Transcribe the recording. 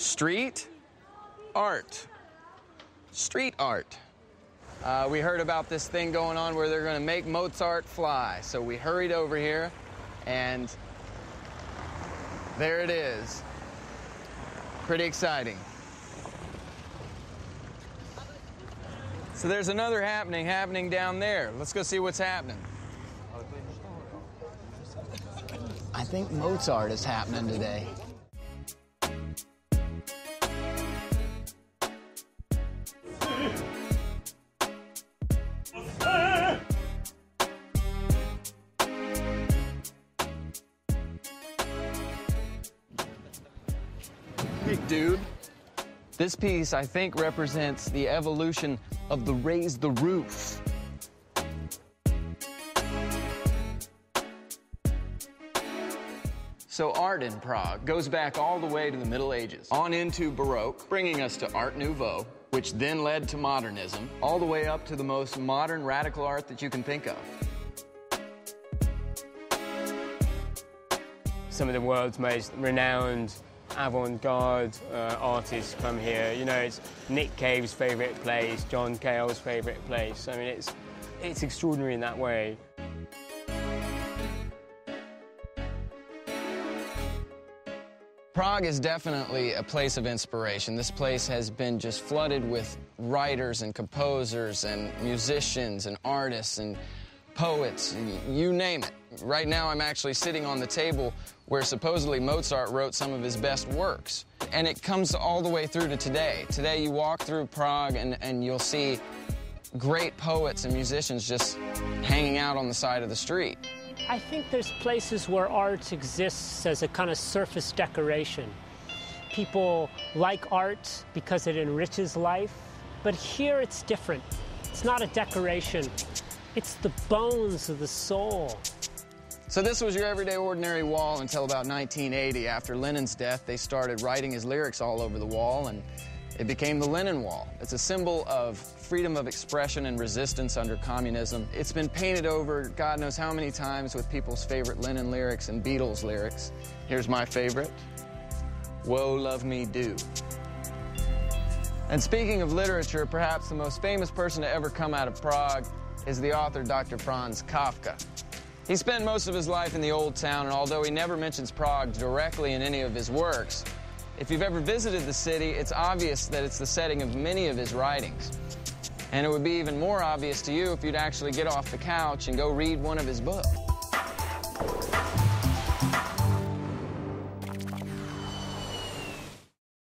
Street art. Street art. We heard about this thing going on where they're going to make Mozart fly. So we hurried over here, and there it is. Pretty exciting. So there's another happening down there. Let's go see what's happening. I think Mozart is happening today. Hey, dude. This piece, I think, represents the evolution of the raise the roof. So art in Prague goes back all the way to the Middle Ages, on into Baroque, bringing us to Art Nouveau, which then led to modernism, all the way up to the most modern radical art that you can think of. Some of the world's most renowned avant-garde artists come here. You know, it's Nick Cave's favourite place, John Cale's favourite place. I mean, it's extraordinary in that way. Prague is definitely a place of inspiration. This place has been just flooded with writers and composers and musicians and artists and poets, you name it. Right now I'm actually sitting on the table where supposedly Mozart wrote some of his best works. And it comes all the way through to today. Today you walk through Prague and you'll see great poets and musicians just hanging out on the side of the street. I think there's places where art exists as a kind of surface decoration. People like art because it enriches life, but here it's different. It's not a decoration. It's the bones of the soul. So this was your everyday ordinary wall until about 1980. After Lenin's death, they started writing his lyrics all over the wall, and it became the Lenin Wall. It's a symbol of freedom of expression and resistance under communism. It's been painted over God knows how many times with people's favorite Lenin lyrics and Beatles lyrics. Here's my favorite. Woe, love me, do. And speaking of literature, perhaps the most famous person to ever come out of Prague is the author Dr. Franz Kafka. He spent most of his life in the Old Town, and although he never mentions Prague directly in any of his works, if you've ever visited the city, it's obvious that it's the setting of many of his writings. And it would be even more obvious to you if you'd actually get off the couch and go read one of his books.